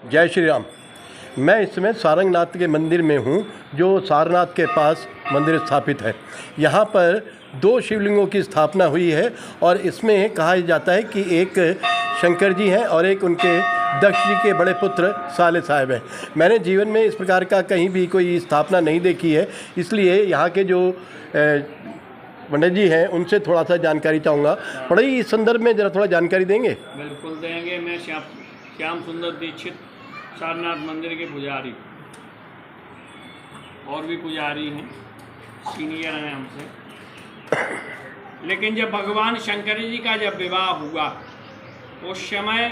जय श्री राम। मैं इस समय सारंगनाथ के मंदिर में हूँ, जो सारनाथ के पास मंदिर स्थापित है। यहाँ पर 2 शिवलिंगों की स्थापना हुई है और इसमें कहा जाता है कि एक शंकर जी हैं और एक उनके दक्ष जी के बड़े पुत्र साले साहब हैं। मैंने जीवन में इस प्रकार का कहीं भी कोई स्थापना नहीं देखी है, इसलिए यहाँ के जो पंडित जी हैं उनसे थोड़ा सा जानकारी चाहूँगा। पंडित जी, इस संदर्भ में ज़रा थोड़ा जानकारी देंगे? बिल्कुल देंगे। मैं श्याम सुंदर दीक्षित, सारनाथ मंदिर के पुजारी, और भी पुजारी हैं, सीनियर हैं हमसे। लेकिन जब भगवान शंकर जी का जब विवाह हुआ, उस समय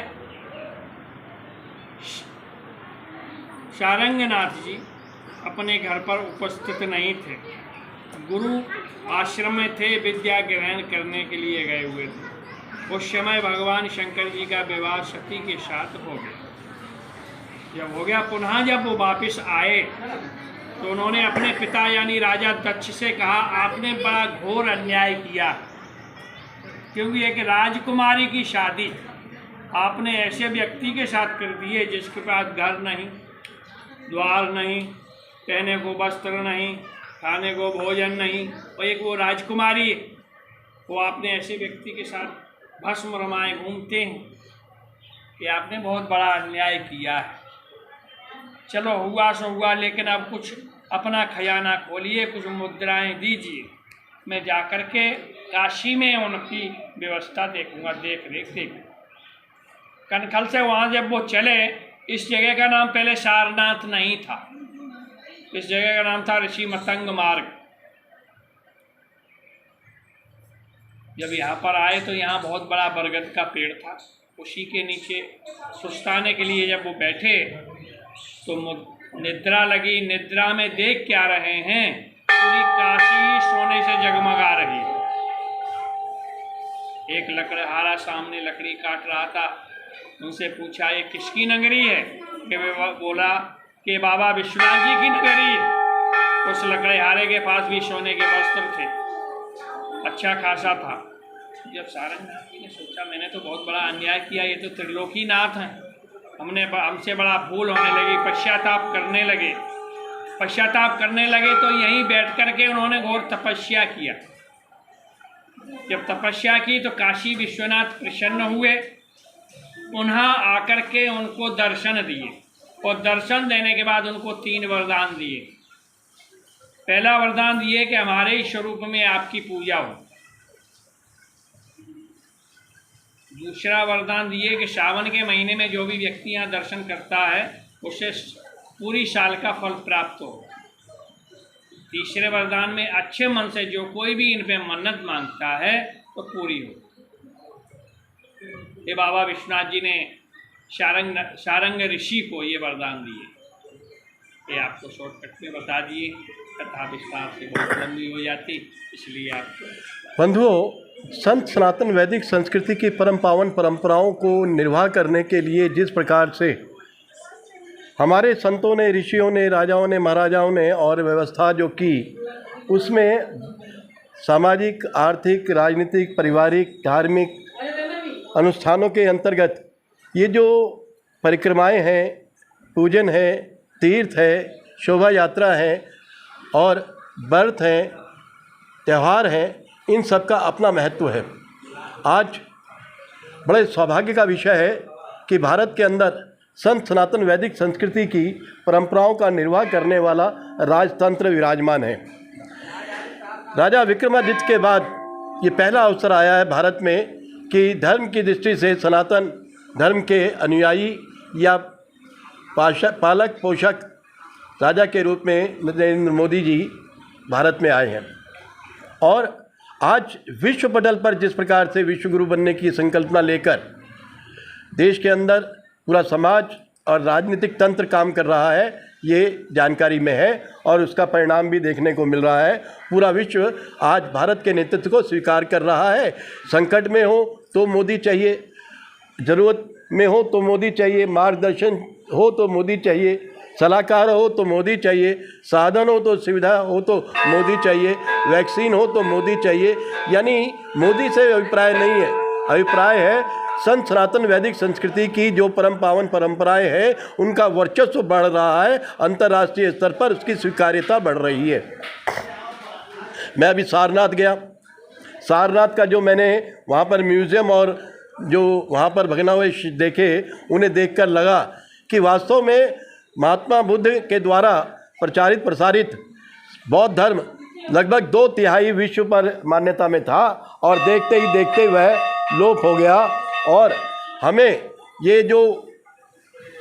सारंगनाथ जी अपने घर पर उपस्थित नहीं थे, गुरु आश्रम में थे, विद्या ग्रहण करने के लिए गए हुए थे। उस समय भगवान शंकर जी का विवाह सती के साथ हो गया। जब हो गया, पुनः जब वो वापस आए तो उन्होंने अपने पिता यानी राजा दक्ष से कहा, आपने बड़ा घोर अन्याय किया, क्योंकि एक राजकुमारी की शादी आपने ऐसे व्यक्ति के साथ कर दी है जिसके पास घर नहीं, द्वार नहीं, पहने को वस्त्र नहीं, खाने को भोजन नहीं, और एक वो राजकुमारी है, वो आपने ऐसे व्यक्ति के साथ भस्म रमाए घूमते हैं कि आपने बहुत बड़ा अन्याय किया है। चलो हुआ सो हुआ, लेकिन अब कुछ अपना खजाना खोलिए, कुछ मुद्राएं दीजिए, मैं जाकर के काशी में उनकी व्यवस्था देखूंगा, देख रेख। कनखल से वहाँ जब वो चले, इस जगह का नाम पहले सारनाथ नहीं था, इस जगह का नाम था ऋषि मतंग मार्ग। जब यहाँ पर आए तो यहाँ बहुत बड़ा बरगद का पेड़ था, उसी के नीचे सुस्ताने के लिए जब वो बैठे तो निद्रा लगी। निद्रा में देख क्या रहे हैं, पूरी काशी सोने से जगमगा रही है। एक लकड़हारा सामने लकड़ी काट रहा था, उनसे पूछा, ये किसकी नगरी है? कि वे बोला कि बाबा विश्वनाथ जी की नगरी है। उस लकड़हारे के पास भी सोने के वस्त्र थे, अच्छा खासा था। जब सारंगनाथ जी ने सोचा, मैंने तो बहुत बड़ा अन्याय किया, ये तो त्रिलोकीनाथ हैं, हमसे बड़ा भूल होने लगी, पश्चाताप करने लगे तो यहीं बैठ कर के उन्होंने घोर तपस्या किया। जब तपस्या की तो काशी विश्वनाथ प्रसन्न हुए, पुनः आकर के उनको दर्शन दिए, और दर्शन देने के बाद उनको 3 वरदान दिए। पहला वरदान दिए कि हमारे ही स्वरूप में आपकी पूजा हो। दूसरा वरदान दिए कि सावन के महीने में जो भी व्यक्ति यहाँ दर्शन करता है उसे पूरी साल का फल प्राप्त हो। तीसरे वरदान में अच्छे मन से जो कोई भी इन पे मन्नत मांगता है तो पूरी हो। ये बाबा विश्वनाथ जी ने सारंग ऋषि को ये वरदान दिए। ये आपको शॉर्टकट में बता दिए, कथा विस्तार से बहुत लंबी हो जाती, इसलिए आपको। बंधुओं, संत सनातन वैदिक संस्कृति की परम पावन परंपराओं को निर्वाह करने के लिए जिस प्रकार से हमारे संतों ने, ऋषियों ने, राजाओं ने, महाराजाओं ने और व्यवस्था जो की, उसमें सामाजिक, आर्थिक, राजनीतिक, पारिवारिक, धार्मिक अनुष्ठानों के अंतर्गत ये जो परिक्रमाएं हैं, पूजन है, तीर्थ है, शोभा यात्रा है और व्रत हैं, त्यौहार हैं, इन सब का अपना महत्व है। आज बड़े सौभाग्य का विषय है कि भारत के अंदर संत सनातन वैदिक संस्कृति की परंपराओं का निर्वाह करने वाला राजतंत्र विराजमान है। राजा विक्रमादित्य के बाद ये पहला अवसर आया है भारत में कि धर्म की दृष्टि से सनातन धर्म के अनुयायी या पालक पोषक राजा के रूप में नरेंद्र मोदी जी भारत में आए हैं। और आज विश्व पटल पर जिस प्रकार से विश्व गुरु बनने की संकल्पना लेकर देश के अंदर पूरा समाज और राजनीतिक तंत्र काम कर रहा है, ये जानकारी में है और उसका परिणाम भी देखने को मिल रहा है। पूरा विश्व आज भारत के नेतृत्व को स्वीकार कर रहा है। संकट में हो तो मोदी चाहिए, ज़रूरत में हो तो मोदी चाहिए, मार्गदर्शन हो तो मोदी चाहिए, सलाहकार हो तो मोदी चाहिए, साधन हो तो सुविधा हो तो मोदी चाहिए, वैक्सीन हो तो मोदी चाहिए। यानी मोदी से अभिप्राय नहीं है, अभिप्राय है संत सनातन वैदिक संस्कृति की जो परम पावन परंपराएं हैं उनका वर्चस्व बढ़ रहा है, अंतर्राष्ट्रीय स्तर पर उसकी स्वीकार्यता बढ़ रही है। मैं अभी सारनाथ गया, सारनाथ का जो मैंने वहाँ पर म्यूज़ियम और जो वहाँ पर भग्नावशेष देखे, उन्हें देखकर लगा कि वास्तव में महात्मा बुद्ध के द्वारा प्रचारित प्रसारित बौद्ध धर्म लगभग 2/3 विश्व पर मान्यता में था और देखते ही देखते वह लोप हो गया। और हमें ये जो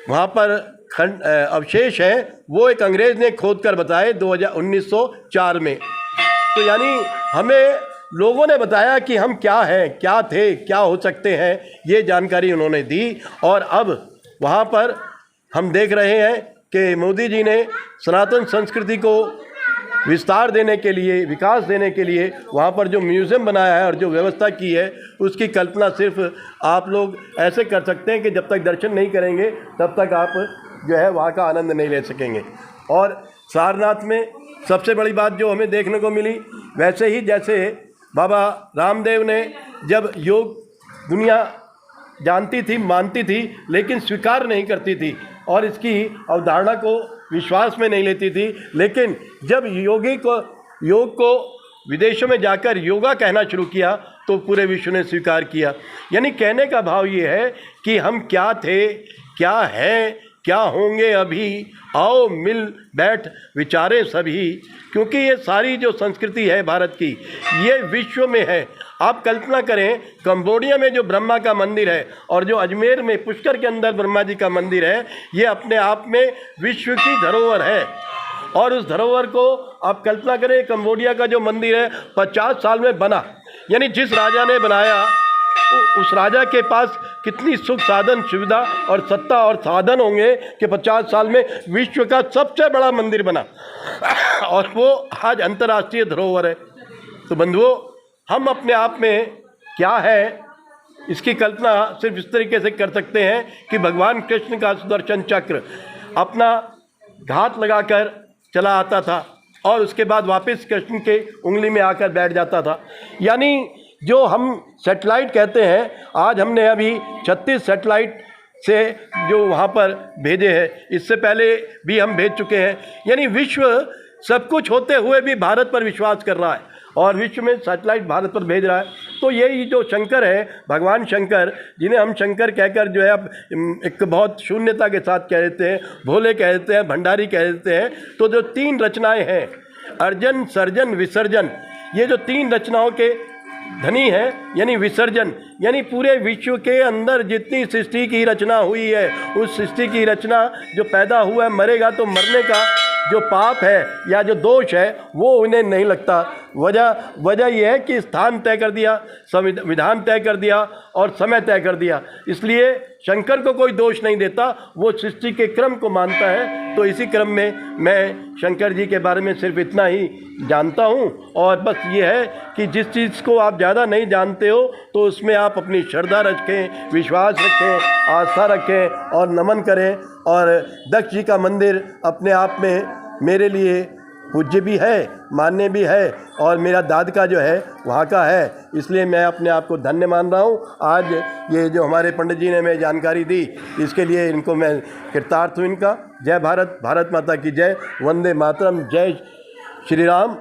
वहाँ पर अवशेष हैं वो एक अंग्रेज़ ने खोद कर बताए 1904 में। तो यानी हमें लोगों ने बताया कि हम क्या हैं, क्या थे, क्या हो सकते हैं, ये जानकारी उन्होंने दी। और अब वहाँ पर हम देख रहे हैं कि मोदी जी ने सनातन संस्कृति को विस्तार देने के लिए, विकास देने के लिए वहाँ पर जो म्यूज़ियम बनाया है और जो व्यवस्था की है, उसकी कल्पना सिर्फ आप लोग ऐसे कर सकते हैं कि जब तक दर्शन नहीं करेंगे तब तक आप जो है वहाँ का आनंद नहीं ले सकेंगे। और सारनाथ में सबसे बड़ी बात जो हमें देखने को मिली, वैसे ही जैसे बाबा रामदेव ने जब योग दुनिया जानती थी, मानती थी, लेकिन स्वीकार नहीं करती थी और इसकी अवधारणा को विश्वास में नहीं लेती थी, लेकिन जब योग को विदेशों में जाकर योगा कहना शुरू किया तो पूरे विश्व ने स्वीकार किया। यानी कहने का भाव ये है कि हम क्या थे, क्या हैं, क्या होंगे अभी, आओ मिल बैठ विचारें सभी, क्योंकि ये सारी जो संस्कृति है भारत की, ये विश्व में है। आप कल्पना करें, कंबोडिया में जो ब्रह्मा का मंदिर है और जो अजमेर में पुष्कर के अंदर ब्रह्मा जी का मंदिर है, ये अपने आप में विश्व की धरोहर है। और उस धरोहर को आप कल्पना करें, कंबोडिया का जो मंदिर है 50 साल में बना, यानी जिस राजा ने बनाया उस राजा के पास कितनी सुख साधन सुविधा और सत्ता और साधन होंगे कि 50 साल में विश्व का सबसे बड़ा मंदिर बना और वो आज अंतर्राष्ट्रीय धरोहर है। तो बंधुओं, हम अपने आप में क्या है, इसकी कल्पना सिर्फ इस तरीके से कर सकते हैं कि भगवान कृष्ण का सुदर्शन चक्र अपना घात लगाकर चला आता था और उसके बाद वापस कृष्ण के उंगली में आकर बैठ जाता था। यानी जो हम सैटेलाइट कहते हैं, आज हमने अभी 36 सैटेलाइट से जो वहाँ पर भेजे हैं, इससे पहले भी हम भेज चुके हैं। यानी विश्व सब कुछ होते हुए भी भारत पर विश्वास कर रहा है और विश्व में सैटेलाइट भारत पर भेज रहा है। तो यही जो शंकर है, भगवान शंकर, जिन्हें हम शंकर कहकर जो है अब एक बहुत शून्यता के साथ कह देते हैं, भोले कह देते हैं, भंडारी कह देते हैं। तो जो 3 रचनाएं हैं, अर्जन, सर्जन, विसर्जन, ये जो 3 रचनाओं के धनी है, यानी विसर्जन, यानी पूरे विश्व के अंदर जितनी सृष्टि की रचना हुई है, उस सृष्टि की रचना जो पैदा हुआ है, मरेगा तो मरने का जो पाप है या जो दोष है वो उन्हें नहीं लगता। वजह यह है कि स्थान तय कर दिया, संविधान तय कर दिया और समय तय कर दिया, इसलिए शंकर को कोई दोष नहीं देता, वो सृष्टि के क्रम को मानता है। तो इसी क्रम में मैं शंकर जी के बारे में सिर्फ इतना ही जानता हूँ। और बस ये है कि जिस चीज़ को आप ज़्यादा नहीं जानते हो तो उसमें आप अपनी श्रद्धा रखें, विश्वास रखें, आस्था रखें और नमन करें। और दक्ष जी का मंदिर अपने आप में मेरे लिए पूज्य भी है, मान्य भी है और मेरा दादका जो है वहाँ का है, इसलिए मैं अपने आप को धन्य मान रहा हूँ। आज ये जो हमारे पंडित जी ने मैं जानकारी दी, इसके लिए इनको मैं कृतार्थ हूँ इनका। जय भारत, भारत माता की जय, वंदे मातरम, जय श्री राम,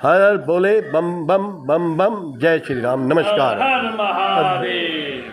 हर हर बोले बम बम बम बम, जय श्री राम, नमस्कार। हर महादेव।